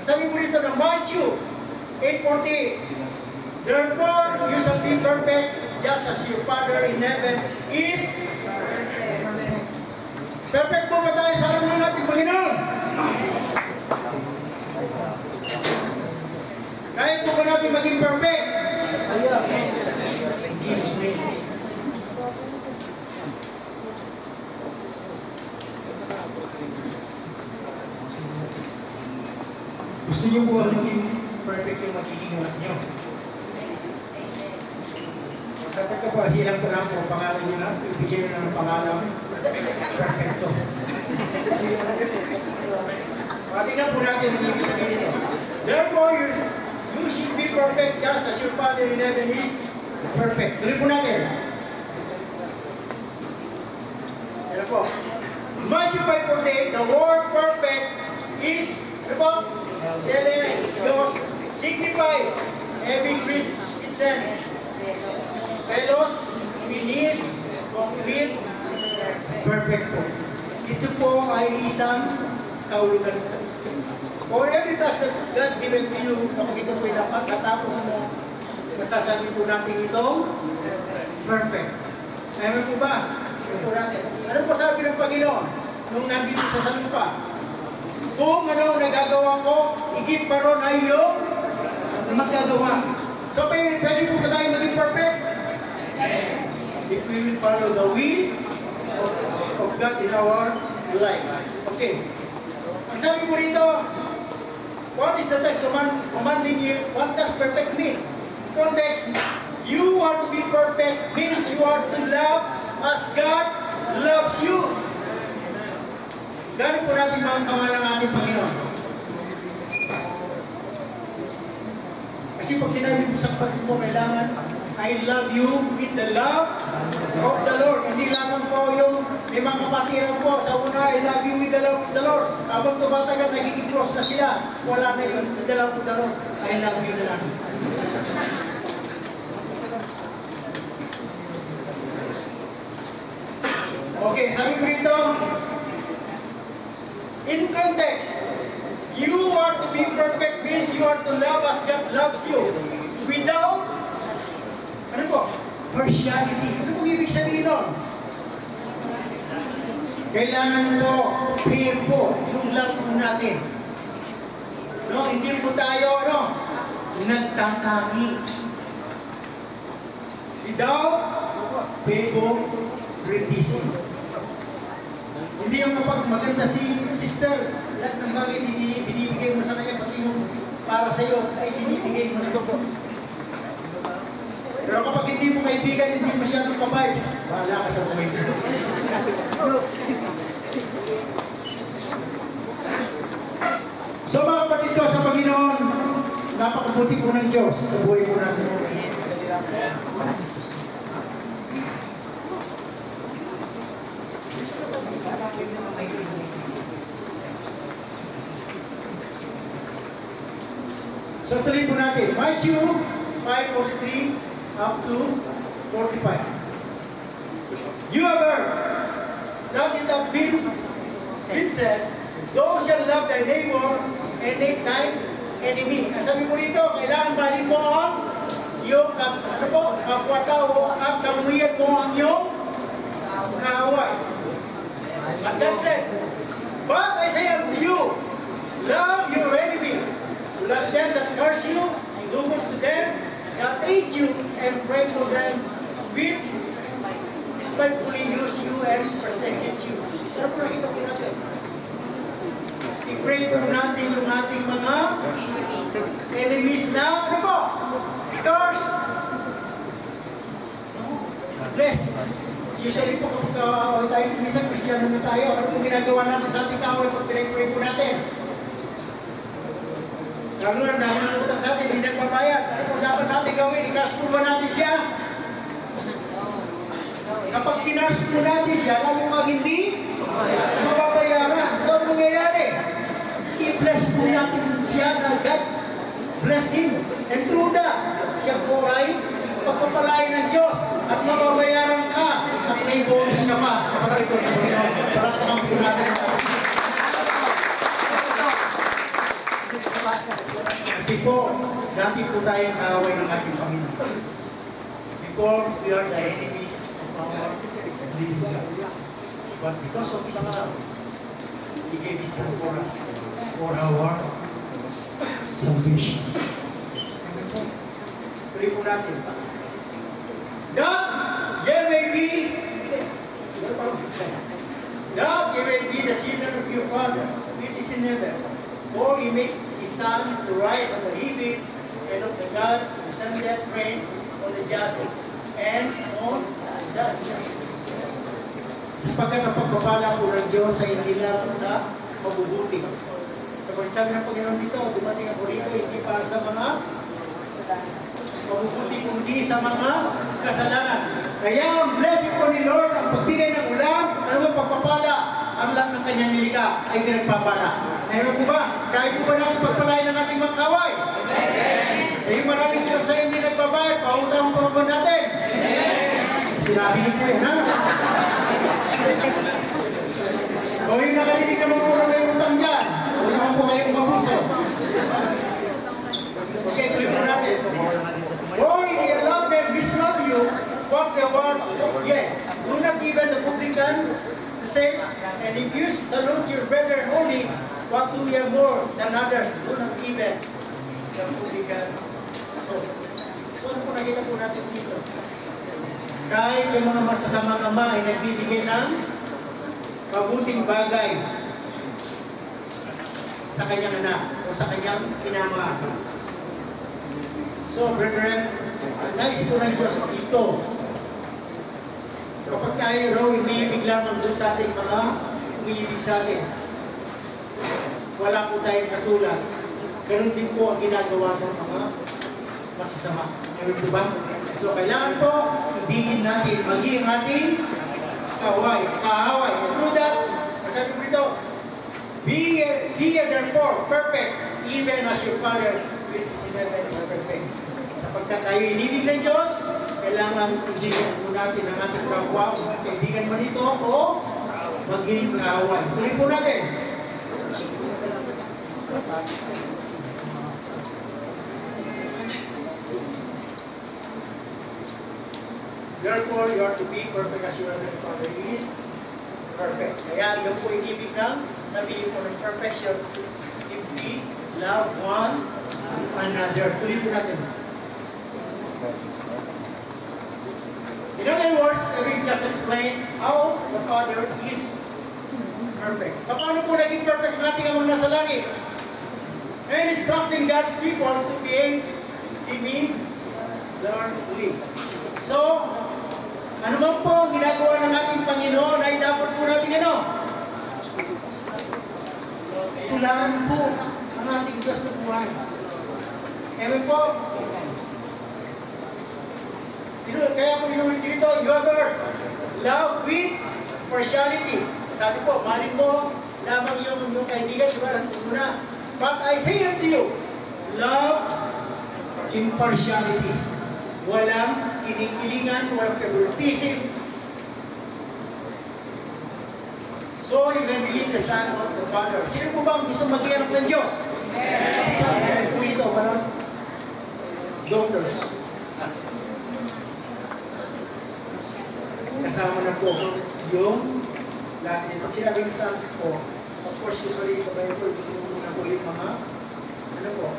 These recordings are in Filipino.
Sabi mo rito ng Matthew 8:48. Therefore, you shall be perfect, just as your Father in heaven is perfect. Po ba tayo sa alam natin, Panginoon? Kaya po ba natin maging perfect? Gusto niyo po maging perfect yung magiging anak niyo? Sa pagkapasilang ko lang po, pangalan niyo na, ibigay na ng pangalan, perfecto. Patingnan po natin ang ibig sabihin niyo. Therefore, you should be perfect just as your Father in heaven is perfect. Tuloy po natin. Ano po? Matthew 5:48, the word perfect is, ano po? Teleios signifies having reached its end. Telos means complete, perfect po. Ito po ay isang kaulugan po. For every task that God given to you, kapag ito po dapat katapos mo, masasabi po natin itong perfect. Ayaw po ba? Ito po natin. Ano po sabi ng Panginoon nung nandito sa lupa? Kung ano nagagawa ko, higit pa ron ay iyong magagawa. So, pwede po ka tayo maging perfect? If we will follow the will of God in our lives. Okay. Ang sabi mo rito, what is the text commanding you? What does perfect mean? Context, you are to be perfect means you are to love as God loves you. Gano'n po natin mga pangalan ng ating Panginoon. Kasi pag sinabi mo sa kapatid mo, kailangan, I love you with the love of the Lord. Hindi lamang po yung may mga kapatiran po sa una, I love you with the love of the Lord. Habang tumatagal, nagiging close na sila. Wala na yun. With the love of the Lord, I love you na lang. Okay, sabi ko rito, in context, you are to be perfect means you are to love as God loves you. Without, ano po? Partiality. Ano pong ibig sabihin nun? Kailangan po, fair po, yung love po natin. No, hindi po tayo, nagtataki. Without favoritism. Hindi yung kapag maganda si sister, lahat ng bagay binibigay mo sa kanya, pati yung para sa iyo, ay binibigay mo nito po. Pero kapag hindi mo kaibigan, hindi mo siya pa-vibes, bahala ka sa buhay mo. So mga kapatid ko sa Panginoon, napakabuti po ng Diyos sa buhay po natin. So tuloy po natin, Matthew 5:43 up to 45. You have heard that it has been said, thou shalt love thy neighbor and hate thine enemy. Ang sabi po rito, kailangan balik mo ang iyong kapwa-tao at kamuyan mo ang iyong kaaway. But that said, but I say unto you, love your enemies. Bless them that curse you, do good to them that hate you, and pray for them which despitefully use you and persecute you. Pero po nakita po natin. I-pray po natin yung ating mga enemies na, curse. Bless. Usually po kapag tayo minsan Kristiyano na tayo, ano po ginagawa natin sa ating kaaway pag pinag-pray po natin? Lalo na nakakutang sa atin, hindi nagbabayad. Ano po dapat natin gawin? I-cash po ba natin siya? Kapag kinash po natin siya, lalo pag hindi, mababayaran. So, ano nangyayari? I-bless po natin siya na God bless him. And through that, siya po ay pagpapalain ng Diyos at mababayaran ka at may bonus ka pa. Kapag ito sa Panginoon, palakpakan po natin. Kasi po, dati po tayong kaaway ng ating Panginoon. Because we are the enemies of our living God. But because of His love, He gave His Son for us, for our salvation. Amen po. Tuloy po natin. That ye may be the children of your Father, which is in heaven. For He made His sun to rise on the evil, and of the God He sendeth rain on the just and on the unjust. Sapagkat ang pagpapala po ng Diyos ay hindi lang sa mabubuti. Sa pagsabi ng Panginoon dito, dumating ako rito hindi para sa mga mabubuti kundi sa mga kasalanan. Kaya ang blessing po ni Lord, ang pagbigay ng ulan, ano bang pagpapala, ang lahat ng kanyang nilikha ay pinagpapala. Ngayon po ba? Kahit po ba natin pagpalain ng ating mga kaway? Amen! Yung maraming ilang sa hindi nagbabayad, pautang po ba natin? Sinabi niyo po yan, ha? O yung nakalinig naman po na may utang dyan, o naman po kayong mabuso. Okay, tuloy po natin. Or you love them, which love you, what the word, yeah. Do not even the publicans the same, and if you salute your brethren only, what do you more than others? Do not even the publicans. So ano po nakita po natin dito? Kahit yung mga masasamang ama ay nagbibigay ng mabuting bagay sa kanyang anak o sa kanyang pinamahal. So, brethren, nais po ng Diyos dito. Kapag tayo raw umiibig lamang doon sa ating mga umiibig sa atin, wala po tayong katulad. Ganun din po ang ginagawa ng mga masasama. Ganun po ba? So, kailangan po ibigin natin, maging ating kaaway. Through that, masabi ko dito, be ye therefore perfect, even as your Father which is in heaven is perfect. Sapagkat tayo inibig ng Diyos, kailangan ibigin po natin ang ating kapwa, kaibigan man ito, o maging kaaway. Tuloy po natin. Therefore, you are to be perfect as your Father is perfect. Kaya yung po inibig ng sabihin po ng perfection, if we love one another. Tuloy po natin. In other words, I will just explain how the Father is perfect. Paano po naging perfect natin ang nasa langit? And instructing God's people to behave similarly. So, ano man po ang ginagawa ng ating Panginoon ay dapat po natin ano? Tularan po ang ating Diyos na buhay. Amen po? Kaya po inulit dito, you are love with partiality. Sabi po, malin mo lamang yung kaibigan, sumaran po muna. But I say unto you, love impartiality. Walang kinikilingan, walang favoritism. So, you can be the Son of the Father. Sino po ba ang gusto mag-iarap ng Diyos? Yes! Sino po ito? Parang daughters. Kasama na po yung lahat nito. Pag sinabing sons po, of course, usually ito ba ito, yung mga ulit mga, ano po,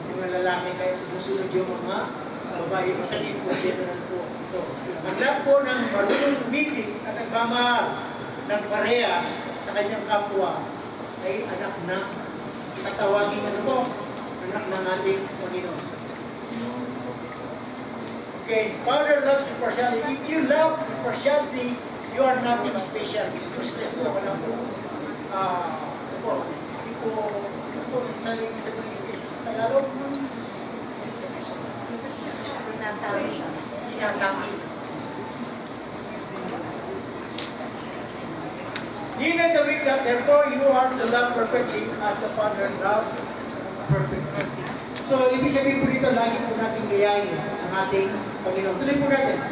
yung mga lalaki kaya sumusunod yung mga babae, sabihin po, general po ito. Maglahat po ng marunong umibig at nagmamahal ng parehas sa kanyang kapwa ay anak na tatawagin ano po, anak ng ating Panginoon. Okay, Father loves impartiality. If you love impartiality, you are nothing special. Useless po, wala po. Hindi po, sa special sa Tagalog, tinatami. Even the weak that therefore you are to love perfectly as the Father loves perfectly. So, ibig sabihin po dito, lagi po natin gayahin ang ating Panginoon. Tuloy po natin.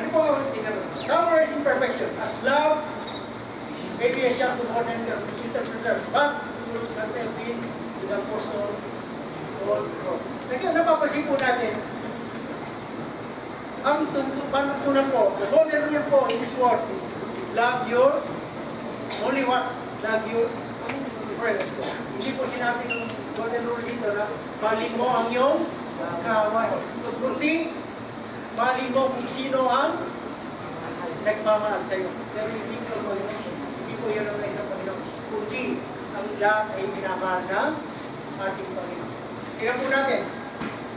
Ano po ang tinanong? Summarize imperfection. As love, maybe a shot to more than interpretation. letters, but it will not have been to the apostle Paul. Kaya napapansin po natin, ang tuntunan po, the golden rule po in this world, love your, only what? Love your friends po. Hindi po sinabi ng golden rule dito na mahalin mo ang iyong kaaway. Kundi, mahalin mo kung sino ang nagmamahal sa iyo. Pero hindi po yun ang isang Panginoon. Kundi, ang lahat ay minamahal ng ating Panginoon. Tingnan po natin.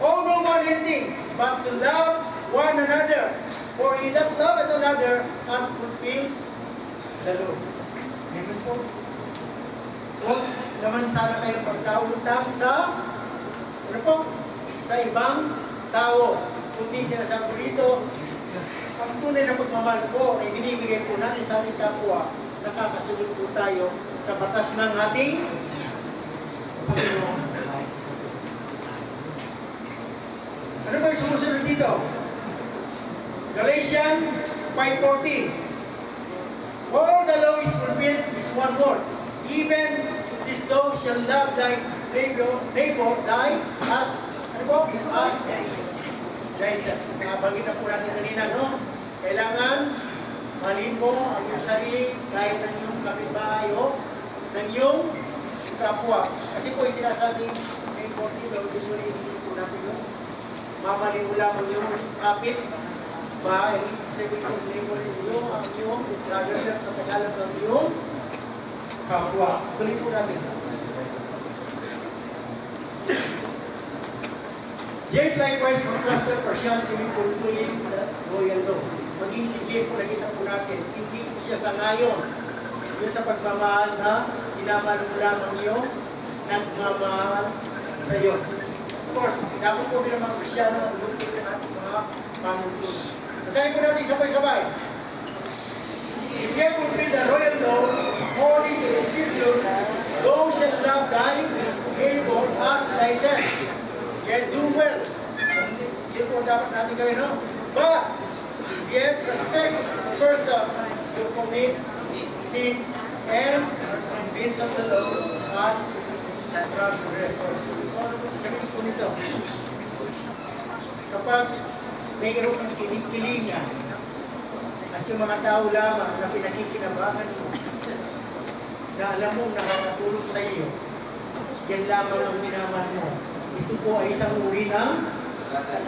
Oh, no one anything but to love one another. For he that loveth another hath fulfilled the law. Amen po. Huwag naman sana kayo pagkautang sa, ano po, sa ibang tao. Kundi sinasabi dito, ang tunay na pagmamahal po ay binibigay po natin sa ating kapwa, nakakasunod po tayo sa batas ng ating Panginoon. Ano ba yung sumusunod dito? Galatians 5:14. All the law is fulfilled is one word. Even this law shall love thy neighbor thy as, ano po? As thyself. Nabanggit na po natin kanina, no? Kailangan mahalin mo ang iyong sarili kahit ng iyong kapitbahay o ng iyong kapwa. Kasi po yung sinasabi ng 14 law, usually inisip po natin, no? Mamahalin mo lang ang iyong kapit bahay. Sabi ko, ang iyong sagasap sa pagkalang ng iyong kapwa. Tuloy po natin. James likewise contrasted partiality with fulfilling the royal law. Maging si James po nakita po natin, hindi po siya sangayon yun sa pagmamahal na tinamahal mo lamang yung nagmamahal sa iyo. Of course, dapat po bilang mga Kristyano ang lupit ng ating mga pamumuno. Basahin po natin sabay-sabay. If you fulfill the royal law, according to the scripture, thou shalt love thy neighbor as thyself. Can do well. Hindi po dapat natin gawin, no? But, yet respect the person who commit sin and convince of the law as transgressors. Sabihin po nito, kapag mayroon kang kinikilingan at yung mga tao lamang na pinakikinabangan mo, na alam mo nakakatulong sa iyo, yan lamang ang minaman mo. Ito po ay isang uri ng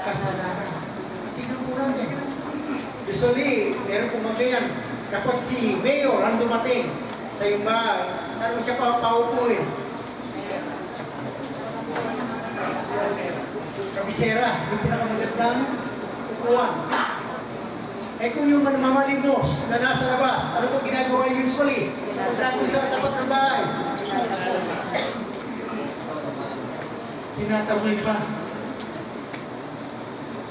kasalanan. Tingnan po natin. Usually, meron pong magayan, kapag si Mayor ang dumating sa iyong bahay, saan mo siya papaupuin? Kabisera, yung pinakamagandang upuan. Eh kung yung mamalimos na nasa labas, ano po ginagawa usually? Punta sa tapat ng bahay. Tinatamay pa.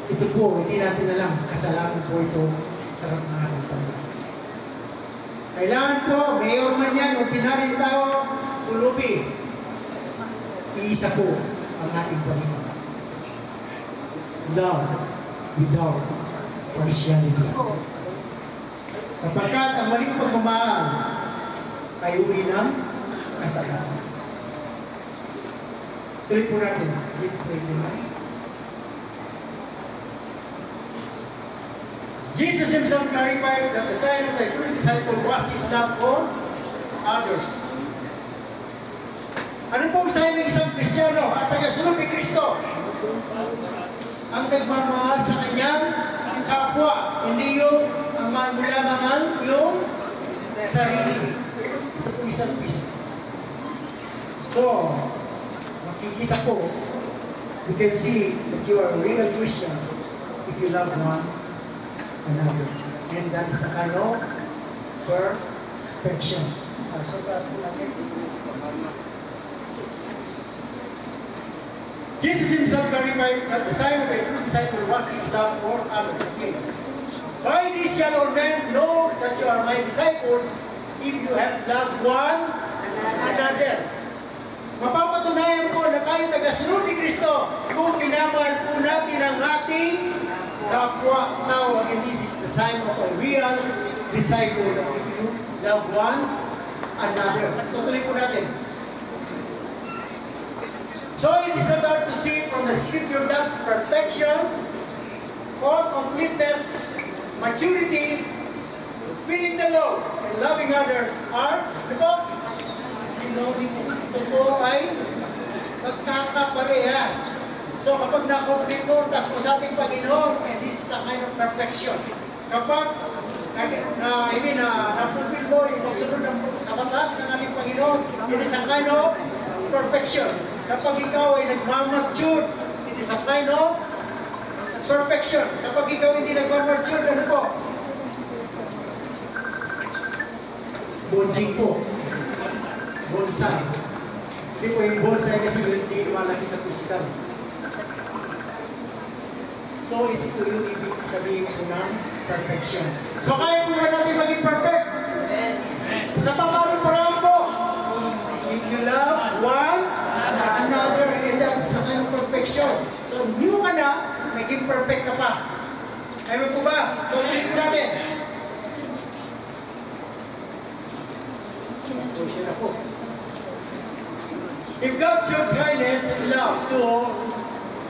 Ito po, hindi natin alam. Kasalanan po ito sa harap ng ating Panginoon. Kailangan po, mayor man yan, o tinaring tao, tulubi. Iisa po ang ating Panginoon. Love without partiality. Sapagkat ang maling pagmamahal ay uri ng kasalanan. Tuloy po natin sa James 29. Jesus himself clarified that the sign of the true disciple was his love for others. Ano pong sign ng isang Kristiyano at tagasunod ni Kristo? Ang nagmamahal sa kanyang kapwa, hindi yung ang mahal mo lamang yung sarili. Ito po isang peace. So, makikita po, you can see that you are a real Christian if you love one another. And that is the kind of perfection. So, taas po natin. Jesus himself clarified that the sign of a true disciple was his love for others. Okay. By this shall all men know that you are my disciple if you have loved one another. Mapapatunayan po na tayo tagasunod ni Kristo kung minamahal po natin ang ating kapwa-tao. And it is the sign of a real disciple that if you love one another. Tutuloy po natin. the scripture that perfection, all completeness, maturity, feeling the Lord, and loving others are, ito, sinonimo. Ito po ay magkakaparehas. So kapag na-complete mo, tas mo sa ating Panginoon, and this is the kind of perfection. Kapag na-fulfill mo yung sunod sa batas ng ating Panginoon, it is a kind of perfection. Kapag ikaw ay nagmamature, it is a kind of perfection. Kapag ikaw hindi nagmamature, ano po? Bonjing po. Bonsai. Hindi po yung bonsai kasi hindi lumalaki sa physical. So, ito po yung ibig sabihin ko ng perfection. So, kaya po ba natin maging perfect? Yes. Sa paano parang po? If you love one another, and that's the kind of perfection. So, new ka na, maging perfect ka pa. Ayaw po ba? So, tuloy po natin. Question ako. If God shows kindness and love to all,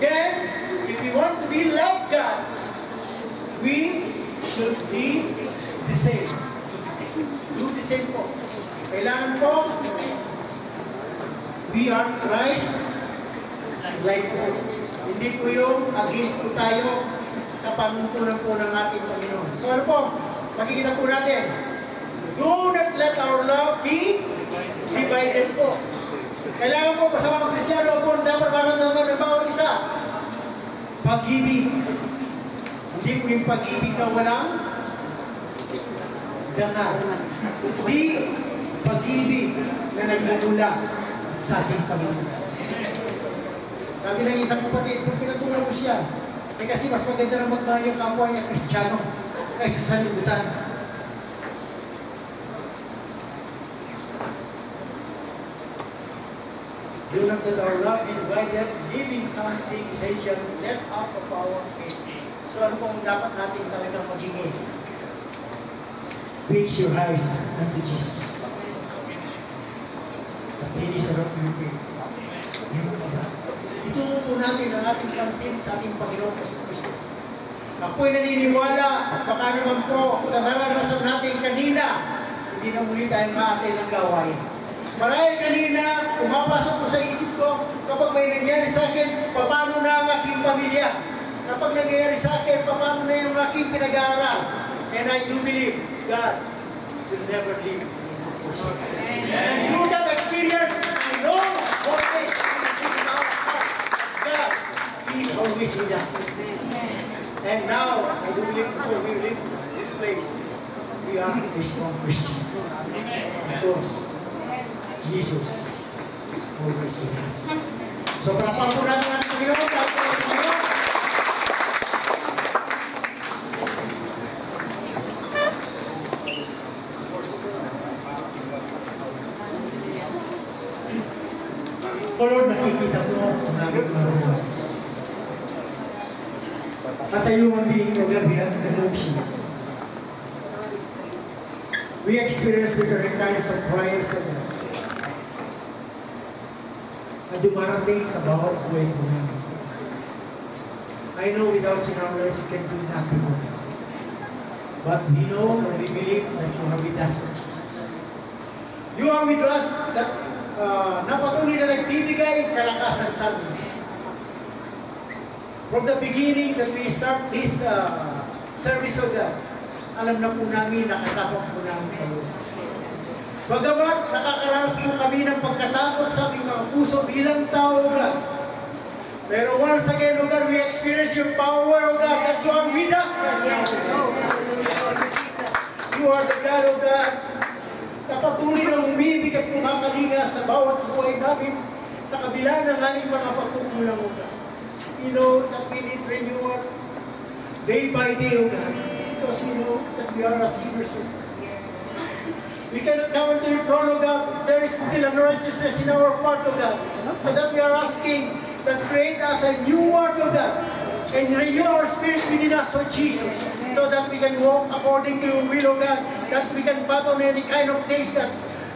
then, if we want to be like God, we should be the same. Do the same po. Kailangan po, we are Christ like po. Hindi po yung against po tayo sa panuntunan po ng ating Panginoon. So ano po, makikita po natin, do not let our love be divided po. Kailangan po sa mga Kristyano po, dapat maramdaman ng bawat isa. Pag-ibig. Hindi po yung pag-ibig na walang dangal. Hindi pag-ibig na nagmumula sa ating Panginoon. Sabi ng isang kapatid, kung pinatulang mo siya, kasi mas maganda na magmahal yung kapwa niya Kristiyano kaysa sa libutan. Do not let our love be divided, giving something essential, let out of our faith. So ano pong dapat natin talagang magingin? Fix your eyes unto Jesus. At hindi sa rock ng faith. Itungo po natin ang ating pansin sa ating Panginoon Kristo. Ako'y naniniwala, baka naman po sa naranasan natin kanina, hindi na muli tayo maatin ng gawain. Marahil kanina, pumapasok po sa isip ko, kapag may nangyari sa akin, paano na ang aking pamilya? Kapag nangyari sa akin, paano na yung aking pinag-aaral? And I do believe God will never leave me. And through that experience, I know one thing in our heart, God is always with us. And now, I do believe before we leave this place, we are a strong Christian. Because Jesus always with us. So, papa po natin ang Panginoon. O Lord, nakikita ko ang aming maruha. As a human being, we have emotion. We experience different kinds of trials and na dumarating sa bawat buhay ko namin. I know without you now, Lord, you can do nothing more. But we know and we believe that you are with us, Jesus. You are with us that napatuloy na nagbibigay kalakasan sa amin. From the beginning that we start this service of God, alam na po namin, nakasama po namin kayo. Bagamat nakakaranas po kami ng pagkatakot sa aming mga puso bilang tao, God. Pero once again, O God, we experience your power, O God, that you are with us right now. You are the God, O God, sa patuloy na umibig at kumakalinga sa bawat buhay namin sa kabila ng aming mga pagkukulang, O God. We know that we need renewal day by day, O God, because we know that we are a sinners, O God. We cannot come into your throne, O God. There is still unrighteousness in our part, O God. But that we are asking that create us a new world, O God. And renew our spirits within us, O Jesus. So that we can walk according to your will, O God. That we can battle any kind of things that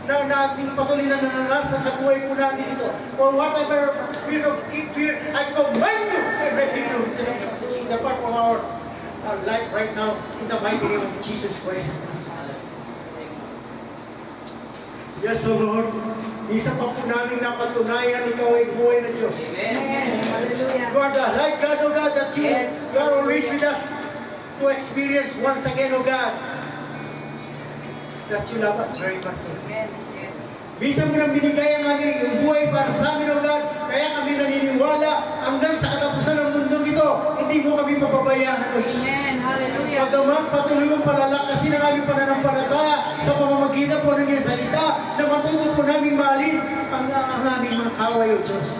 na ating patuloy na nananasa sa buhay po natin ito. For whatever spirit of fear, I command you and rebuke you to the part of our life right now in the mighty name of Jesus Christ. Yes, O Lord, isa pa po namin napatunayan ikaw ay buhay na Diyos. Amen. Hallelujah. You are the light God, O God, that you are always with us to experience once again, O God, that you love us very much, O God. Minsan mo nang binigay ang aming buhay para sa amin, O God, kaya kami naniniwala hanggang sa katapusan ng mundong ito, hindi mo kami papabayaan, O Jesus. Amen. Hallelujah. Pagaman patuloy mong palalakasin ang aming pananampalataya sa pamamagitan po ng iyong salita na matuto po namin mahalin ang aming mga kaway, O Diyos.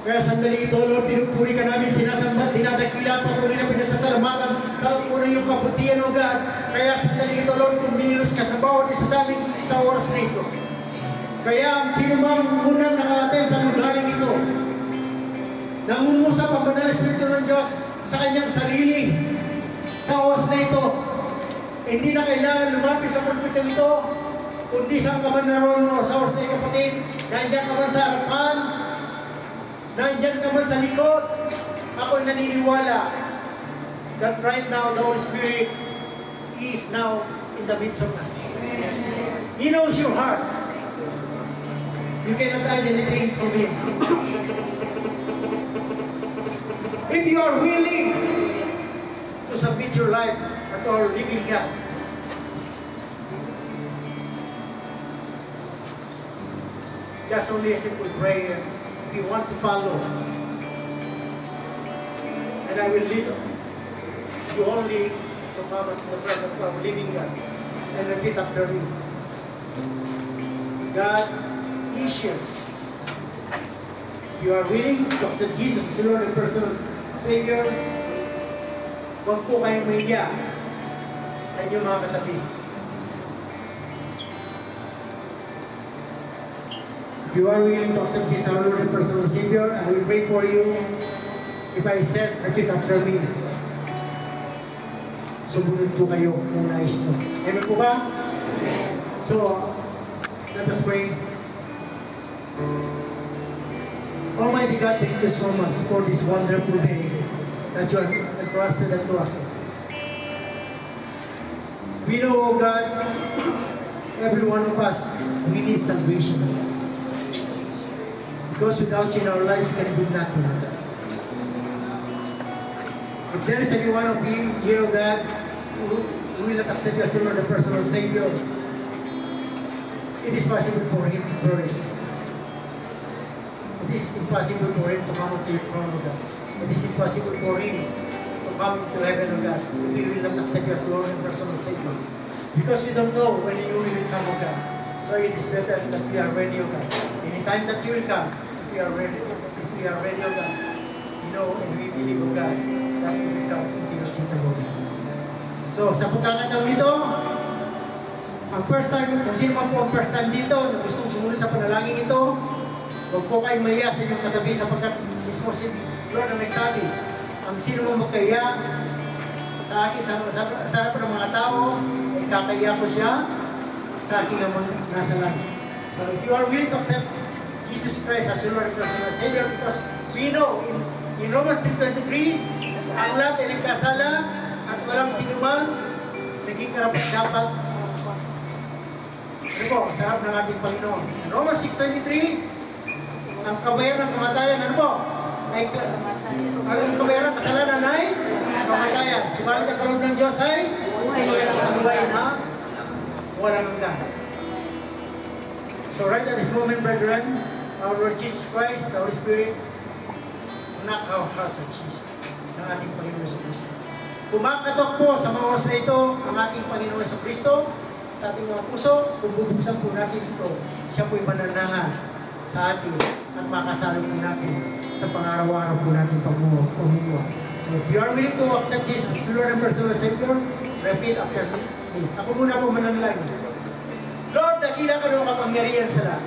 Kaya sandali ito, Lord, pinupuri ka namin, sinasamba, dinadakila, patuloy na pinasasalamatan sa po ng iyong kabutihan, O God. Kaya sandali ito, Lord, kumilos ka sa bawat isa sa amin sa oras na ito. Kaya sino mang unang naka-attend sa lugaring ito, nangungusap ang banal na Espiritu ng Diyos sa kanyang sarili sa oras na ito, hindi na kailangan lumapit sa pulpito ito, kundi saan ka man naroon mo sa oras na ito, kapatid, nandiyan ka man sa harapan, nandiyan ka man sa likod, ako'y naniniwala that right now the Holy Spirit is now in the midst of us. He knows your heart. You cannot hide anything from Him. If you are willing to submit your life to our living God, just only a simple prayer. If you want to follow, and I will lead you only to come into the presence of our living God and repeat after me. God is here. You are willing to accept Jesus as Lord and personal Savior. Huwag po kayong mahiya sa inyong mga katabi. If you are willing to accept Jesus as Lord and personal Savior, I will pray for you. If I said, repeat after me. Sumunod po kayo kung nais mo. Amen po ba? So, let us pray. Almighty God, thank you so much for this wonderful day that you have entrusted unto us. We know, oh God, every one of us, we need salvation. Because without you in our lives, we can do nothing. If there is any one of you here, oh God, who will not accept you as the Lord and personal Savior, it is possible for him to flourish. It is impossible for him to come to your throne, O God. It is impossible for him to come to heaven, O God, if he will not accept you as Lord and personal Savior. Because we don't know when you will come, O God. So it is better that we are ready, O God. Anytime that you will come, if we are ready, O God, you know, and we believe, O God, that you will come into your kingdom, O God. So, sa pagkakataon nito, ang first time, kung sino man po ang first time dito na gustong sumunod sa panalangin ito, huwag po kayong mahiya sa inyong katabi sapagkat mismo si Lord ang nagsabi, ang sino man magkaya sa akin, sa harap ng mga tao, ay kakaya ko siya sa akin naman nasa langit. So if you are willing to accept Jesus Christ as your Lord and personal Savior, because we know in Romans 3:23, ang lahat ay nagkasala at walang sinuman naging karapat-dapat sa harap ng ating Panginoon. In Romans 6:23, ang kabayaran ng kamatayan, ano po? Ang kabayaran ng kasalanan ay kamatayan. Subalit ang kaloob ng Diyos ay buhay na walang hanggan. So right at this moment, brethren, our Lord Jesus Christ, the Holy Spirit, knock our heart of Jesus, ng ating Panginoon sa Kristo. Kumakatok po sa mga oras na ito ang ating Panginoon sa Kristo sa ating mga puso, kung bubuksan po natin ito, siya po'y mananahan sa atin at makasalo po natin sa pang-araw-araw po natin pagmumuha. So if you are willing to accept Jesus as Lord and personal Savior, repeat after me. Ako muna po mananalangin. Lord, dakila ka ng kapangyarihan sa lahat.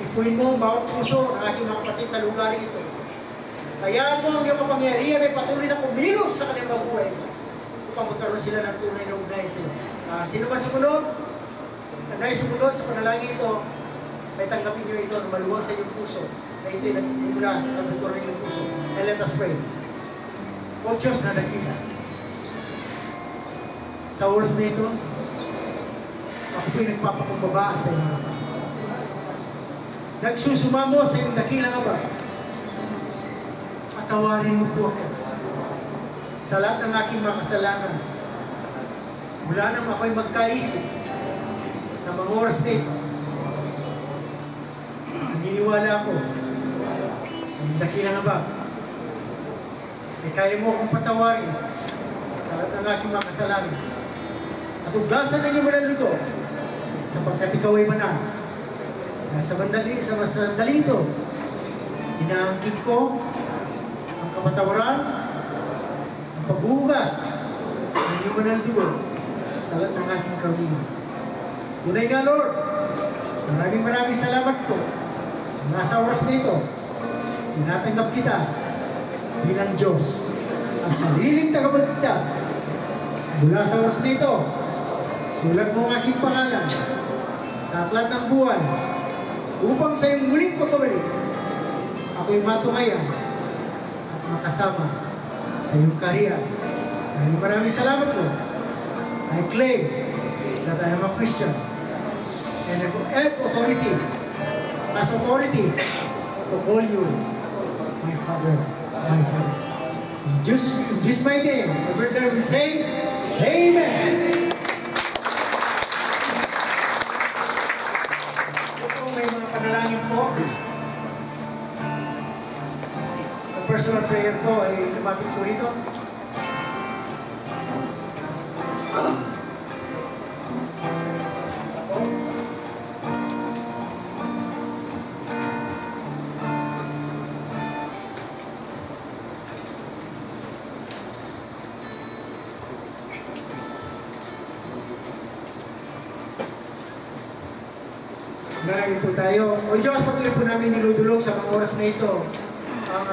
Ipuin mo ang bawat puso ng aking mga kapatid sa lugar ito. Hayaan mo ang iyong kapangyarihan ay patuloy na kumilos sa kanilang buhay upang magkaroon sila ng tunay na ugnayan sila. Sino ba sumunod? nais sumunod sa panalangin ito, may tanggapin niyo ito na maluwag sa inyong puso, na ito'y nagmumula sa kabuturan ng inyong puso. And let us pray. O Diyos na dakila, sa oras na ito, ako po'y nagpapakumbaba sa inyo. Nagsusumamo sa iyong dakilang Ama. Patawarin mo po ako sa lahat ng aking mga kasalanan. Mula nang ako'y magkaisip sa mga oras na ito, naniniwala ako sa iyong dakilang Ama. E kaya mo akong patawarin sa lahat ng aking mga kasalanan. At uglasan ng iyong mga luto sapagkat ikaw ay banal. Sa sandali ito, inaangkit ko ang kapatawaran, ang pagbuhugas ng iyong banal dugo sa lahat ng aking karunia. Tunay nga, Lord, maraming salamat po. Nasa oras na ito, tinatanggap kita bilang Diyos ang sariling tagapagligtas. Mula sa oras na ito, sulat mo ang aking pangalan sa aklat ng buhay upang sa iyong muling pagbabalik, ako'y matumayan at makasama sa iyong kaharian. Maraming salamat po. I claim that I am a Christian and I have authority to call you my Father, my Father. In Jesus' mighty name, the brother will say, Amen. May mga panalangin po. Ang personal prayer po ay lumapit po rito. Maraming po tayo. O Diyos, patuloy po namin niludulog sa mga oras na ito. Ang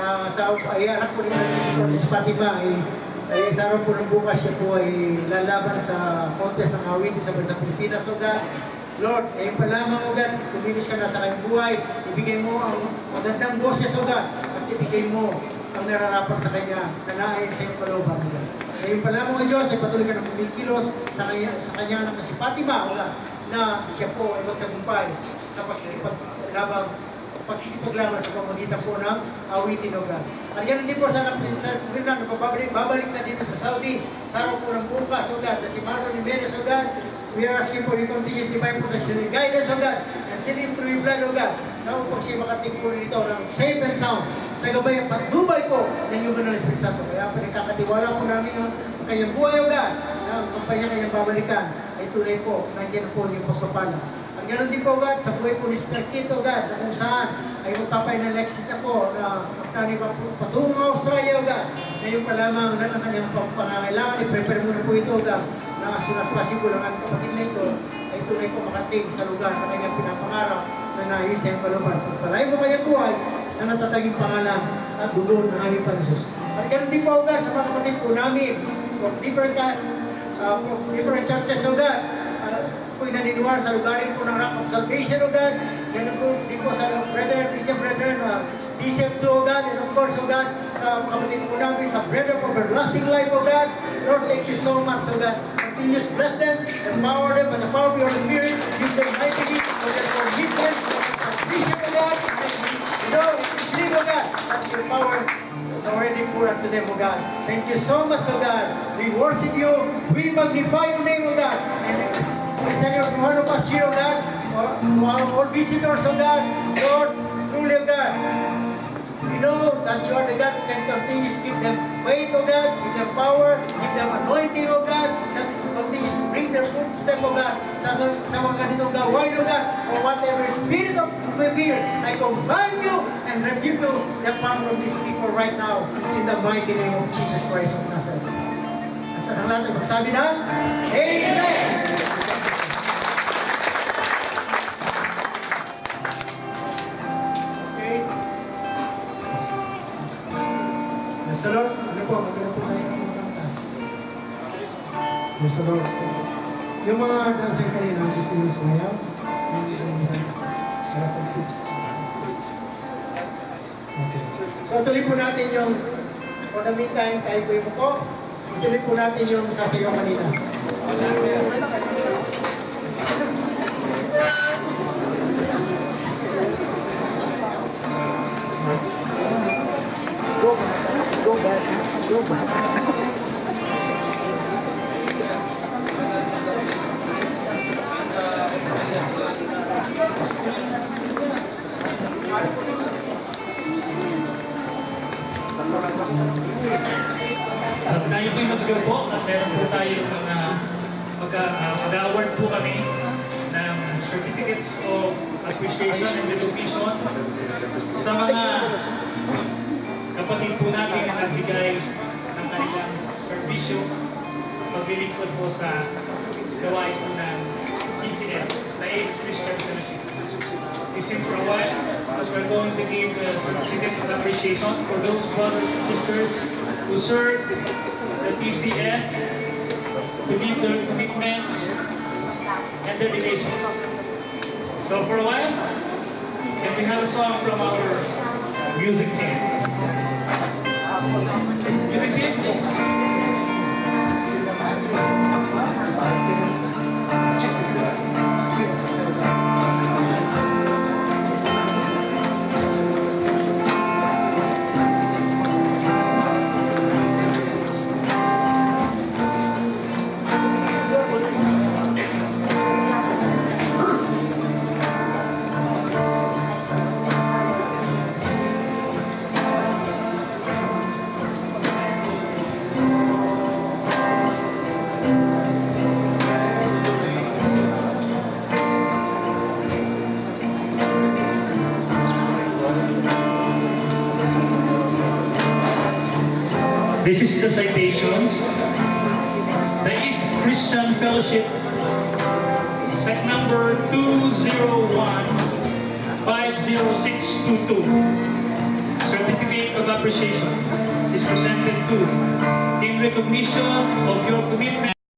ay anak po rin natin si Fatima ay sa araw po ng bukas siya po ay lalaban sa contest ng awitin sa bansang Pilipinas. So God, Lord, pa lamang o God, kumilos ka na sa kanyang buhay, ibigay mo ang magandang boses o God, at ibigay mo ang nararapat sa kanya na naayon sa iyong kalooban o God. Ngayon pa lamang o Diyos, ay patuloy ka ng kumikilos sa kanyang anak na si Fatima o God, na siya po ay magtagumpay sa pagkikipaglaban sa pamagitan po ng awitin o God. At ganun din po sa anak ni Sir Ferdinand na babalik na dito sa Saudi sa araw po ng bukas o God, na si Marlon Jimenez o God. We are asking for your continuous divine protection and guidance o God, and seal him through your blood o God, na upang siya makating po rito ng safe and sound sa gabay at patnubay po ng iyong Banal na Espiritu Santo. Kaya pinagkakatiwala po namin ang kanyang buhay o God, na ang kampanya kanyang babalikan ay tunay po, nandiyan po yung pagpapala. At ganoon din po God, sa buhay po ni Sister Kit o God, na kung saan ay magpapay ng Lexit na po, na magtani pa po patungong Australia o God, ngayon pa lamang na ang kanyang pangangailangan, i-prepare mo na po ito o God, na as soon as possible ang aming kapatid na ito ay tunay po makating sa lugar na kanyang pinapangarap na naayos sa iyong kaluban. Pagpalay mo kanyang buhay sa natataging pangalan at dugo ng aming Panginoon. At ganoon din po o God, sa mga kapatid po namin, different churches o God, po'y naniniwala sa lugarin po ng Rock of Salvation o God, ganun po din po sa Christian Brethren, DCF2 o God, and of course o God, sa kapatid po namin, sa Bread of Everlasting Life o God. Lord, thank you so much o God. Continuous bless them, empower them, and the power of your Spirit, use them mightily for their commitment, salvation o God, and believe o God, that your power is already poured unto them o God. Thank you so much o God. We worship you, we magnify your name o God, and it's every one of us here, O God, to our all visitors, O God, Lord, truly, O God, we know that you are the God who can continue to give them faith, O God, give them power, give them anointing, O God, that continues to bring their footstep, O God, sa mga ganitong gawain, O God, or whatever spirit of fear, I command you and rebuke you the power of these people right now, in the mighty name of Jesus Christ of Nazareth. At ang lahat ay magsabi na, Amen! Praise the Lord. Ano po? Maganda po tayo ng mga taas. Praise the Lord. Yung mga dancer kanina, gusto nyo sumayaw? Okay. So tuloy po natin yung, for the meantime, tayo po yung po. Tuloy po natin yung sasayaw kanina. Tayo po yung mag-show po at meron po tayo mga mag-award po kami ng certificates of appreciation and recognition sa mga kapatid po natin na nagbigay ng kanilang serbisyo paglilingkod po sa gawain po ng TCF, the 8th Christian Fellowship. Listen for a while as we're going to give certificates of appreciation for those brothers and sisters who serve the PCF, to meet their commitments and dedication. So for a while, can we have a song from our music team? Music team, please. This is the citations. The 8th Christian Fellowship, set number 201-50622. Certificate of appreciation is presented to in recognition of your commitment